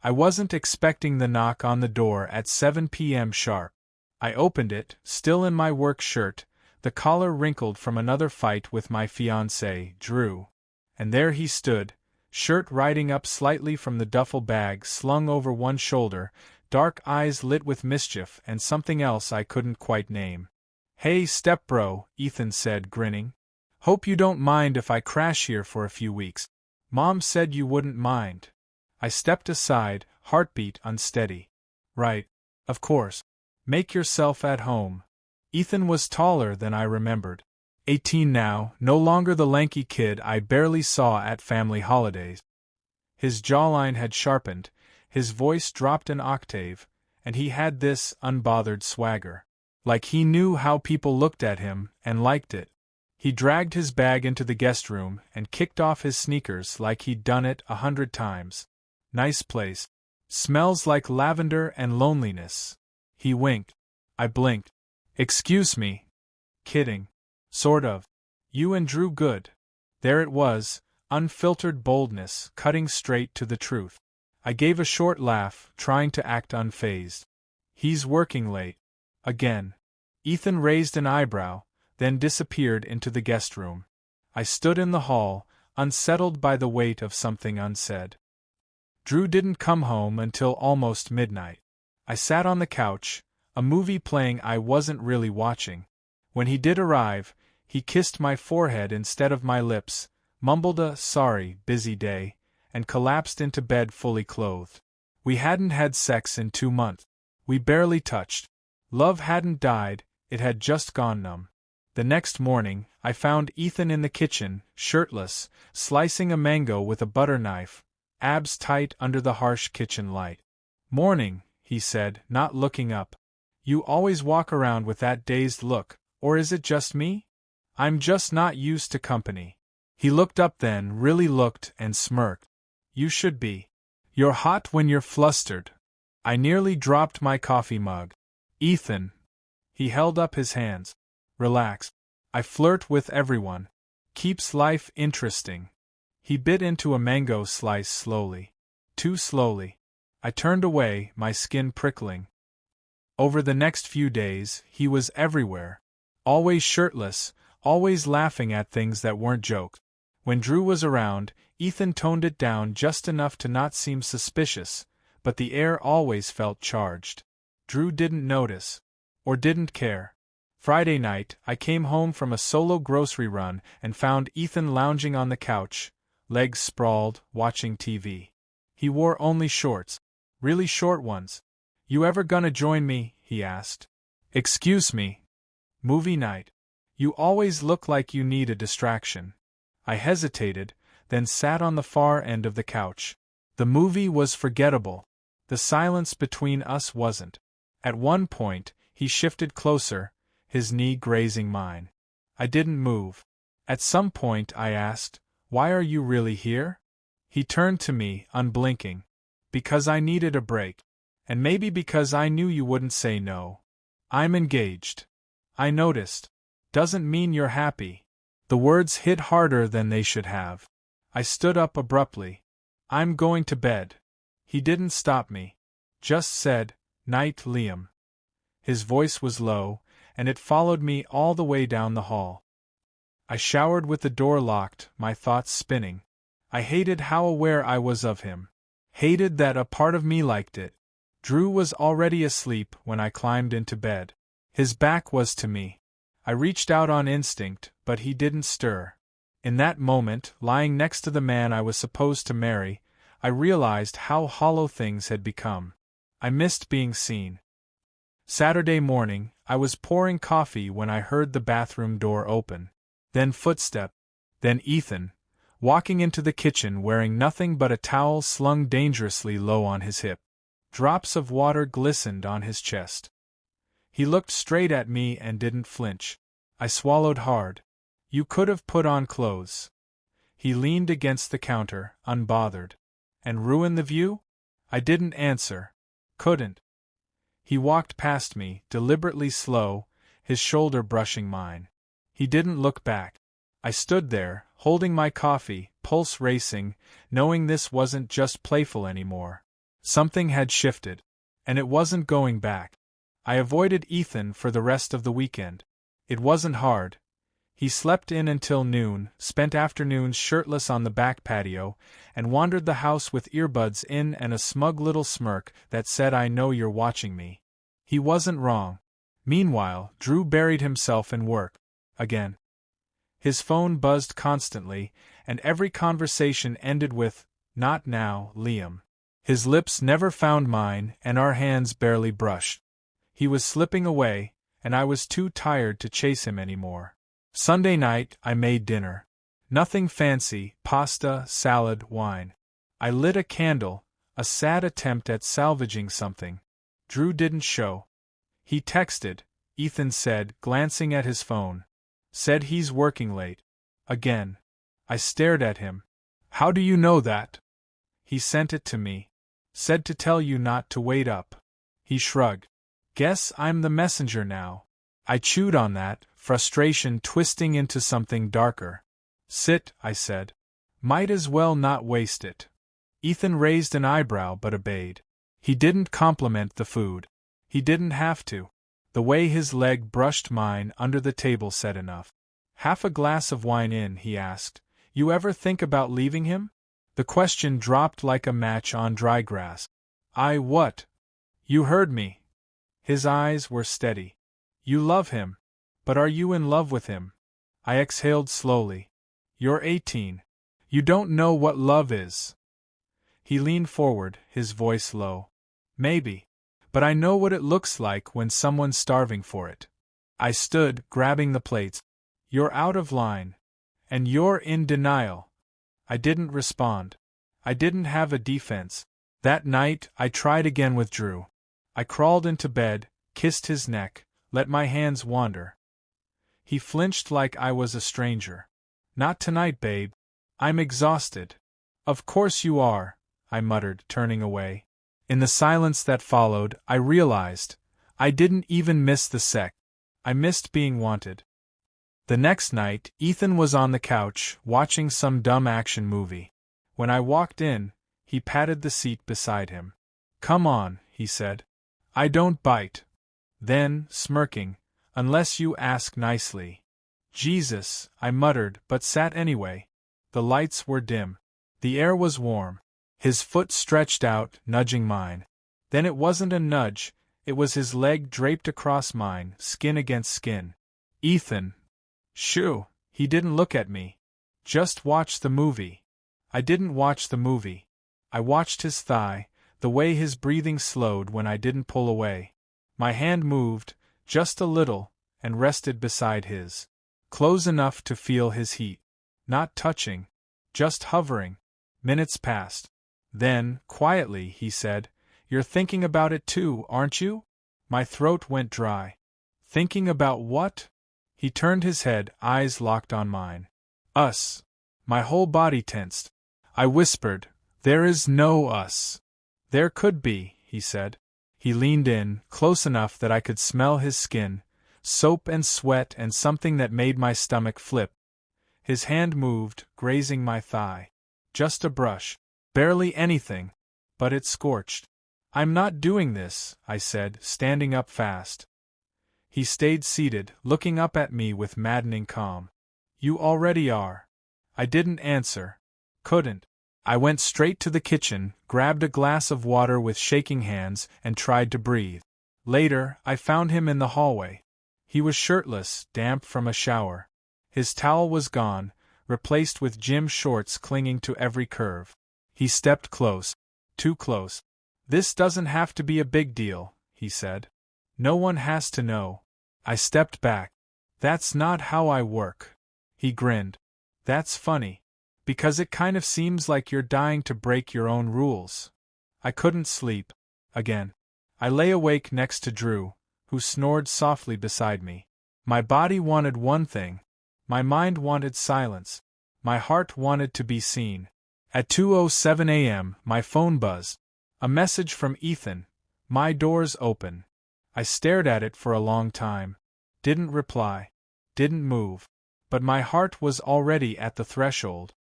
I wasn't expecting the knock on the door at 7 p.m. sharp. I opened it, still in my work shirt, the collar wrinkled from another fight with my fiancé, Drew. And there he stood, shirt riding up slightly from the duffel bag slung over one shoulder, dark eyes lit with mischief and something else I couldn't quite name. "Hey, stepbro," Ethan said, grinning. "Hope you don't mind if I crash here for a few weeks. Mom said you wouldn't mind." I stepped aside, heartbeat unsteady. "Right. Of course. Make yourself at home." Ethan was taller than I remembered. 18 now, no longer the lanky kid I barely saw at family holidays. His jawline had sharpened, his voice dropped an octave, and he had this unbothered swagger. Like he knew how people looked at him and liked it. He dragged his bag into the guest room and kicked off his sneakers like he'd done it 100 times. "Nice place. Smells like lavender and loneliness." He winked. I blinked. "Excuse me." "Kidding. Sort of. You and Drew good." There it was, unfiltered boldness, cutting straight to the truth. I gave a short laugh, trying to act unfazed. "He's working late." Again. Ethan raised an eyebrow, then disappeared into the guest room. I stood in the hall, unsettled by the weight of something unsaid. Drew didn't come home until almost midnight. I sat on the couch, a movie playing I wasn't really watching. When he did arrive, he kissed my forehead instead of my lips, mumbled a "sorry, busy day," and collapsed into bed fully clothed. We hadn't had sex in 2 months. We barely touched. Love hadn't died, it had just gone numb. The next morning, I found Ethan in the kitchen, shirtless, slicing a mango with a butter knife, abs tight under the harsh kitchen light. "Morning," he said, not looking up. "You always walk around with that dazed look, or is it just me? I'm just not used to company." He looked up then, really looked, and smirked. "You should be. You're hot when you're flustered." I nearly dropped my coffee mug. "Ethan." He held up his hands. "Relax. I flirt with everyone. Keeps life interesting." He bit into a mango slice slowly. Too slowly. I turned away, my skin prickling. Over the next few days, he was everywhere. Always shirtless, always laughing at things that weren't jokes. When Drew was around, Ethan toned it down just enough to not seem suspicious, but the air always felt charged. Drew didn't notice. Or didn't care. Friday night, I came home from a solo grocery run and found Ethan lounging on the couch, legs sprawled, watching TV. He wore only shorts. Really short ones. "You ever gonna join me?" he asked. "Excuse me." "Movie night. You always look like you need a distraction." I hesitated, then sat on the far end of the couch. The movie was forgettable. The silence between us wasn't. At one point, he shifted closer, his knee grazing mine. I didn't move. At some point I asked, "Why are you really here?" He turned to me, unblinking. "Because I needed a break. And maybe because I knew you wouldn't say no. I'm engaged." "I noticed. Doesn't mean you're happy." The words hit harder than they should have. I stood up abruptly. "I'm going to bed." He didn't stop me. Just said, "Night, Liam." His voice was low, and it followed me all the way down the hall. I showered with the door locked, my thoughts spinning. I hated how aware I was of him. Hated that a part of me liked it. Drew was already asleep when I climbed into bed. His back was to me. I reached out on instinct, but he didn't stir. In that moment, lying next to the man I was supposed to marry, I realized how hollow things had become. I missed being seen. Saturday morning, I was pouring coffee when I heard the bathroom door open. Then footstep. Then Ethan, walking into the kitchen wearing nothing but a towel slung dangerously low on his hip. Drops of water glistened on his chest. He looked straight at me and didn't flinch. I swallowed hard. "You could have put on clothes." He leaned against the counter, unbothered. "And ruin the view?" I didn't answer. Couldn't. He walked past me, deliberately slow, his shoulder brushing mine. He didn't look back. I stood there, holding my coffee, pulse racing, knowing this wasn't just playful anymore. Something had shifted. And it wasn't going back. I avoided Ethan for the rest of the weekend. It wasn't hard. He slept in until noon, spent afternoons shirtless on the back patio, and wandered the house with earbuds in and a smug little smirk that said, "I know you're watching me." He wasn't wrong. Meanwhile, Drew buried himself in work. Again. His phone buzzed constantly, and every conversation ended with, "Not now, Liam." His lips never found mine, and our hands barely brushed. He was slipping away, and I was too tired to chase him anymore. Sunday night, I made dinner. Nothing fancy, pasta, salad, wine. I lit a candle, a sad attempt at salvaging something. Drew didn't show. He texted, Ethan said, glancing at his phone. Said he's working late. Again. I stared at him. How do you know that? He sent it to me. Said to tell you not to wait up. He shrugged. Guess I'm the messenger now. I chewed on that, frustration twisting into something darker. Sit, I said. Might as well not waste it. Ethan raised an eyebrow but obeyed. He didn't compliment the food. He didn't have to. The way his leg brushed mine under the table said enough. Half a glass of wine in, he asked. You ever think about leaving him? The question dropped like a match on dry grass. What? You heard me. His eyes were steady. You love him. But are you in love with him? I exhaled slowly. You're 18. You don't know what love is. He leaned forward, his voice low. Maybe. But I know what it looks like when someone's starving for it. I stood, grabbing the plates. You're out of line. And you're in denial. I didn't respond. I didn't have a defense. That night, I tried again with Drew. I crawled into bed, kissed his neck, let my hands wander. He flinched like I was a stranger. Not tonight, babe. I'm exhausted. Of course you are, I muttered, turning away. In the silence that followed, I realized I didn't even miss the sex. I missed being wanted. The next night, Ethan was on the couch, watching some dumb action movie. When I walked in, he patted the seat beside him. Come on, he said. I don't bite. Then, smirking, unless you ask nicely. Jesus, I muttered, but sat anyway. The lights were dim. The air was warm. His foot stretched out, nudging mine. Then it wasn't a nudge, it was his leg draped across mine, skin against skin. Ethan. Shoo, he didn't look at me. Just watch the movie. I didn't watch the movie. I watched his thigh, the way his breathing slowed when I didn't pull away. My hand moved, just a little, and rested beside his. Close enough to feel his heat. Not touching. Just hovering. Minutes passed. Then, quietly, he said, You're thinking about it too, aren't you? My throat went dry. Thinking about what? He turned his head, eyes locked on mine. Us. My whole body tensed. I whispered, There is no us. There could be, he said. He leaned in, close enough that I could smell his skin, soap and sweat and something that made my stomach flip. His hand moved, grazing my thigh. Just a brush. Barely anything. But it scorched. I'm not doing this, I said, standing up fast. He stayed seated, looking up at me with maddening calm. You already are. I didn't answer. Couldn't. I went straight to the kitchen, grabbed a glass of water with shaking hands, and tried to breathe. Later, I found him in the hallway. He was shirtless, damp from a shower. His towel was gone, replaced with gym shorts clinging to every curve. He stepped close. Too close. This doesn't have to be a big deal, he said. No one has to know. I stepped back. That's not how I work. He grinned. That's funny. Because it kind of seems like you're dying to break your own rules. I couldn't sleep. Again. I lay awake next to Drew, who snored softly beside me. My body wanted one thing. My mind wanted silence. My heart wanted to be seen. At 2:07 a.m., my phone buzzed. A message from Ethan. My door's open. I stared at it for a long time. Didn't reply. Didn't move. But my heart was already at the threshold.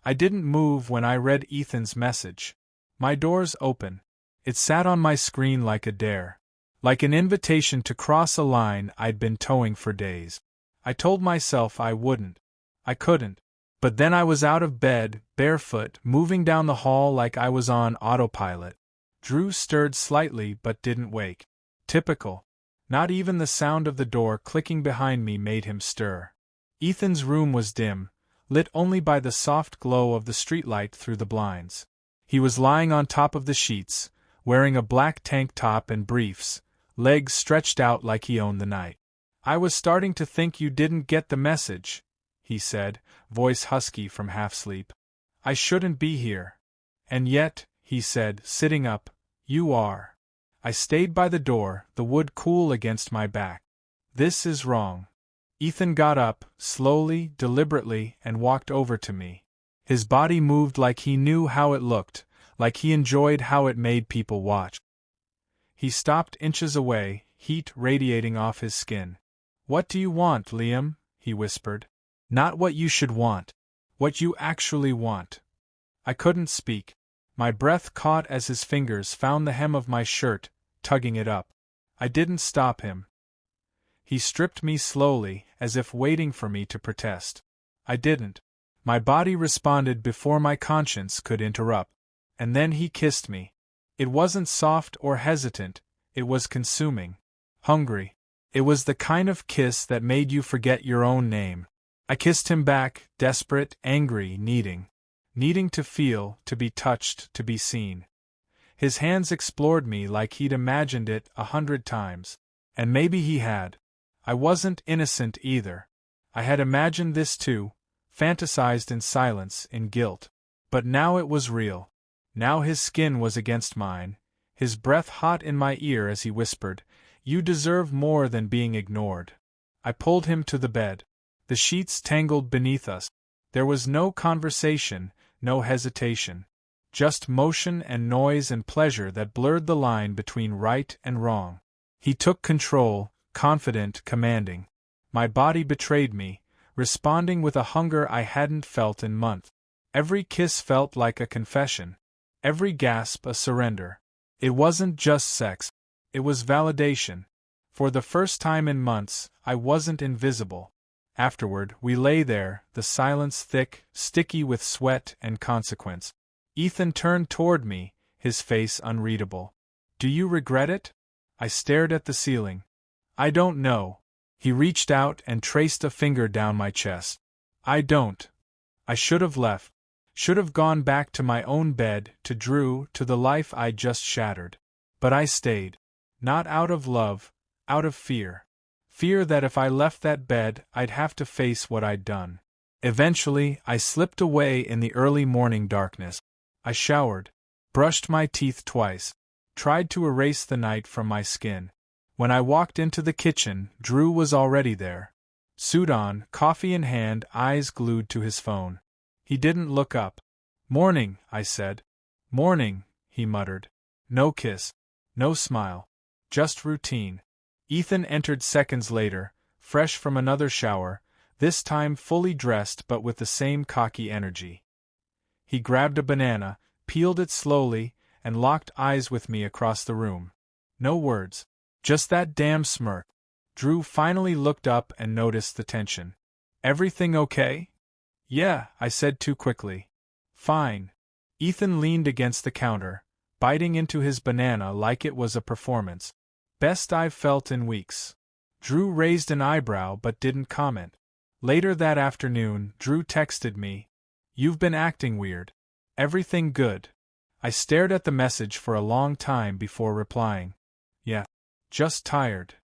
I didn't move when I read Ethan's message. My door's open. It sat on my screen like a dare. Like an invitation to cross a line I'd been towing for days. I told myself I wouldn't. I couldn't. But then I was out of bed, barefoot, moving down the hall like I was on autopilot. Drew stirred slightly but didn't wake. Typical. Not even the sound of the door clicking behind me made him stir. Ethan's room was dim, lit only by the soft glow of the streetlight through the blinds. He was lying on top of the sheets, wearing a black tank top and briefs, legs stretched out like he owned the night. "I was starting to think you didn't get the message," he said, voice husky from half-sleep. "I shouldn't be here." "And yet," he said, sitting up, "you are." I stayed by the door, the wood cool against my back. "This is wrong." Ethan got up, slowly, deliberately, and walked over to me. His body moved like he knew how it looked, like he enjoyed how it made people watch. He stopped inches away, heat radiating off his skin. "What do you want, Liam?" he whispered. "Not what you should want. What you actually want." I couldn't speak. My breath caught as his fingers found the hem of my shirt, tugging it up. I didn't stop him. He stripped me slowly, as if waiting for me to protest. I didn't. My body responded before my conscience could interrupt. And then he kissed me. It wasn't soft or hesitant, it was consuming. Hungry. It was the kind of kiss that made you forget your own name. I kissed him back, desperate, angry, needing to feel, to be touched, to be seen. His hands explored me like he'd imagined it 100 times. And maybe he had. I wasn't innocent either. I had imagined this too, fantasized in silence, in guilt. But now it was real. Now his skin was against mine, his breath hot in my ear as he whispered, "You deserve more than being ignored." I pulled him to the bed. The sheets tangled beneath us. There was no conversation, no hesitation. Just motion and noise and pleasure that blurred the line between right and wrong. He took control, confident, commanding. My body betrayed me, responding with a hunger I hadn't felt in months. Every kiss felt like a confession. Every gasp a surrender. It wasn't just sex. It was validation. For the first time in months, I wasn't invisible. Afterward, we lay there, the silence thick, sticky with sweat and consequence. Ethan turned toward me, his face unreadable. "Do you regret it?" I stared at the ceiling. "I don't know." He reached out and traced a finger down my chest. "I don't. I should have left. Should have gone back to my own bed, to Drew, to the life I'd just shattered. But I stayed. Not out of love, out of fear. Fear that if I left that bed, I'd have to face what I'd done. Eventually, I slipped away in the early morning darkness. I showered, brushed my teeth twice, tried to erase the night from my skin. When I walked into the kitchen, Drew was already there. Suit on, coffee in hand, eyes glued to his phone. He didn't look up. "Morning," I said. "Morning," he muttered. No kiss. No smile. Just routine. Ethan entered seconds later, fresh from another shower, this time fully dressed but with the same cocky energy. He grabbed a banana, peeled it slowly, and locked eyes with me across the room. No words. Just that damn smirk. Drew finally looked up and noticed the tension. "Everything okay?" "Yeah," I said too quickly. "Fine." Ethan leaned against the counter, biting into his banana like it was a performance. "Best I've felt in weeks." Drew raised an eyebrow but didn't comment. Later that afternoon, Drew texted me, "You've been acting weird. Everything good?" I stared at the message for a long time before replying. "Yeah. Just tired."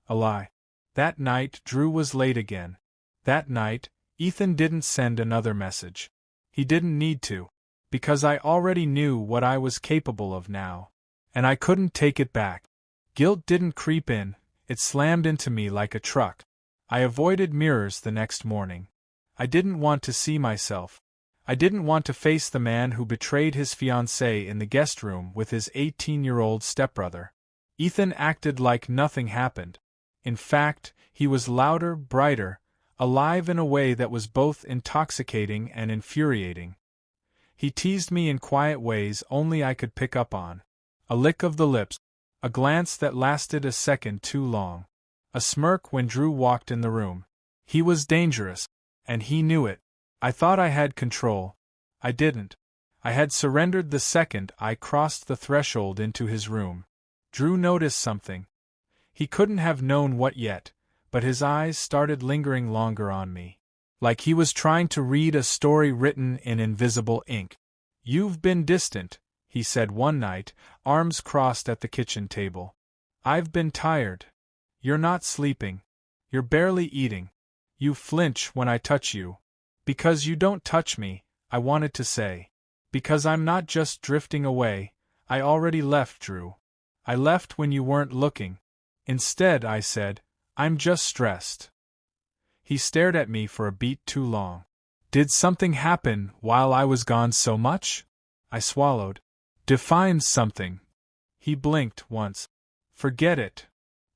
A lie. That night, Drew was late again. That night, Ethan didn't send another message. He didn't need to. Because I already knew what I was capable of now. And I couldn't take it back. Guilt didn't creep in, it slammed into me like a truck. I avoided mirrors the next morning. I didn't want to see myself. I didn't want to face the man who betrayed his fiancé in the guest room with his 18-year-old stepbrother. Ethan acted like nothing happened. In fact, he was louder, brighter, alive in a way that was both intoxicating and infuriating. He teased me in quiet ways only I could pick up on. A lick of the lips. A glance that lasted a second too long. A smirk when Drew walked in the room. He was dangerous, and he knew it. I thought I had control. I didn't. I had surrendered the second I crossed the threshold into his room. Drew noticed something. He couldn't have known what yet, but his eyes started lingering longer on me. Like he was trying to read a story written in invisible ink. "You've been distant," he said one night, arms crossed at the kitchen table. "I've been tired. You're not sleeping. You're barely eating. You flinch when I touch you. Because you don't touch me," I wanted to say. "Because I'm not just drifting away, I already left, Drew. I left when you weren't looking." Instead, I said, "I'm just stressed." He stared at me for a beat too long. "Did something happen while I was gone so much?" I swallowed. "Define something." He blinked once. "Forget it."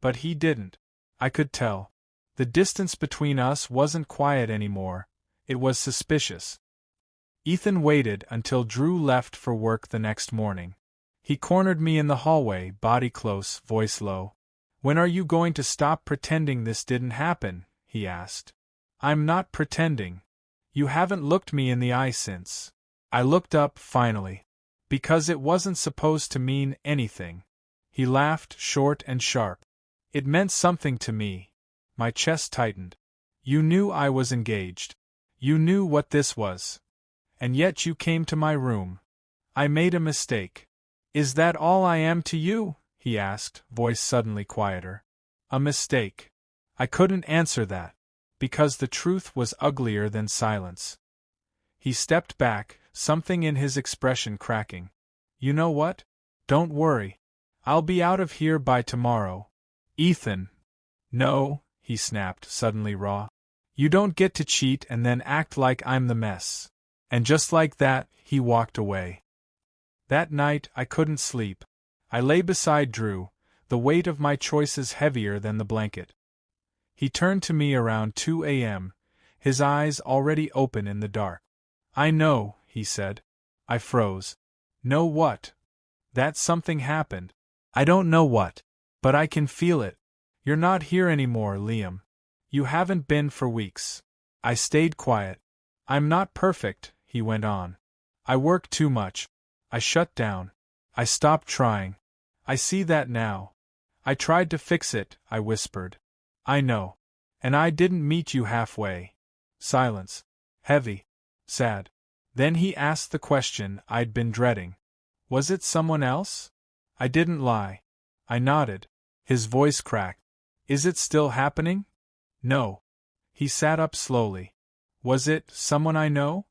But he didn't. I could tell. The distance between us wasn't quiet anymore, it was suspicious. Ethan waited until Drew left for work the next morning. He cornered me in the hallway, body close, voice low. "When are you going to stop pretending this didn't happen?" he asked. "I'm not pretending. You haven't looked me in the eye since." I looked up, finally. Because it wasn't supposed to mean anything. He laughed, short and sharp. "It meant something to me." My chest tightened. "You knew I was engaged. You knew what this was. And yet you came to my room. I made a mistake." "Is that all I am to you?" he asked, voice suddenly quieter. "A mistake." I couldn't answer that. Because the truth was uglier than silence. He stepped back, something in his expression cracking. "You know what? Don't worry. I'll be out of here by tomorrow." "Ethan." "No," he snapped, suddenly raw. "You don't get to cheat and then act like I'm the mess." And just like that, he walked away. That night, I couldn't sleep. I lay beside Drew, the weight of my choices heavier than the blanket. He turned to me around 2 a.m., his eyes already open in the dark. "I know," he said. I froze. "Know what?" "That something happened. I don't know what. But I can feel it. You're not here anymore, Liam. You haven't been for weeks." I stayed quiet. "I'm not perfect," he went on. "I work too much. I shut down. I stopped trying. I see that now. I tried to fix it," I whispered. "I know. And I didn't meet you halfway." Silence. Heavy. Sad. Then he asked the question I'd been dreading. "Was it someone else?" I didn't lie. I nodded. His voice cracked. "Is it still happening?" "No." He sat up slowly. "Was it someone I know?"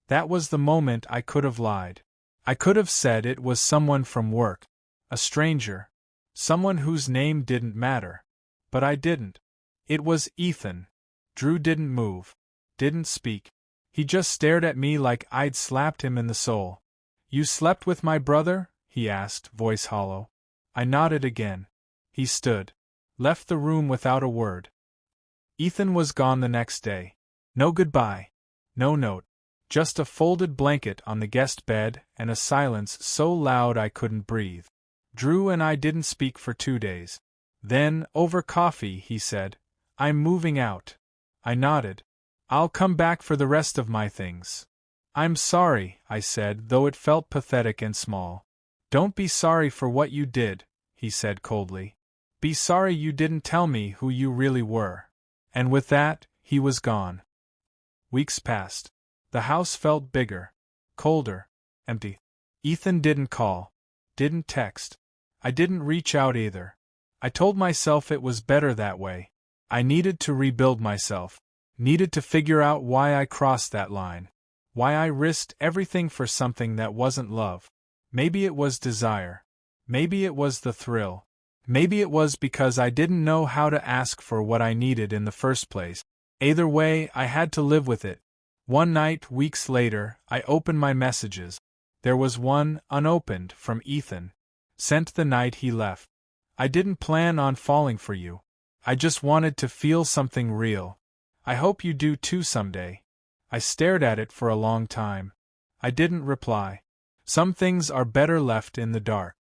That was the moment I could have lied. I could have said it was someone from work. A stranger. Someone whose name didn't matter. But I didn't. It was Ethan. Drew didn't move. Didn't speak. He just stared at me like I'd slapped him in the soul. "You slept with my brother?" he asked, voice hollow. I nodded again. He stood. Left the room without a word. Ethan was gone the next day. No goodbye. No note. Just a folded blanket on the guest bed and a silence so loud I couldn't breathe. Drew and I didn't speak for 2 days. Then, over coffee, he said, "I'm moving out." I nodded. "I'll come back for the rest of my things." "I'm sorry," I said, though it felt pathetic and small. "Don't be sorry for what you did," he said coldly. "Be sorry you didn't tell me who you really were." And with that, he was gone. Weeks passed. The house felt bigger, colder, empty. Ethan didn't call, didn't text. I didn't reach out either. I told myself it was better that way. I needed to rebuild myself, needed to figure out why I crossed that line, why I risked everything for something that wasn't love. Maybe it was desire. Maybe it was the thrill. Maybe it was because I didn't know how to ask for what I needed in the first place. Either way, I had to live with it. One night, weeks later, I opened my messages. There was one, unopened, from Ethan. Sent the night he left. "I didn't plan on falling for you. I just wanted to feel something real. I hope you do too someday." I stared at it for a long time. I didn't reply. Some things are better left in the dark.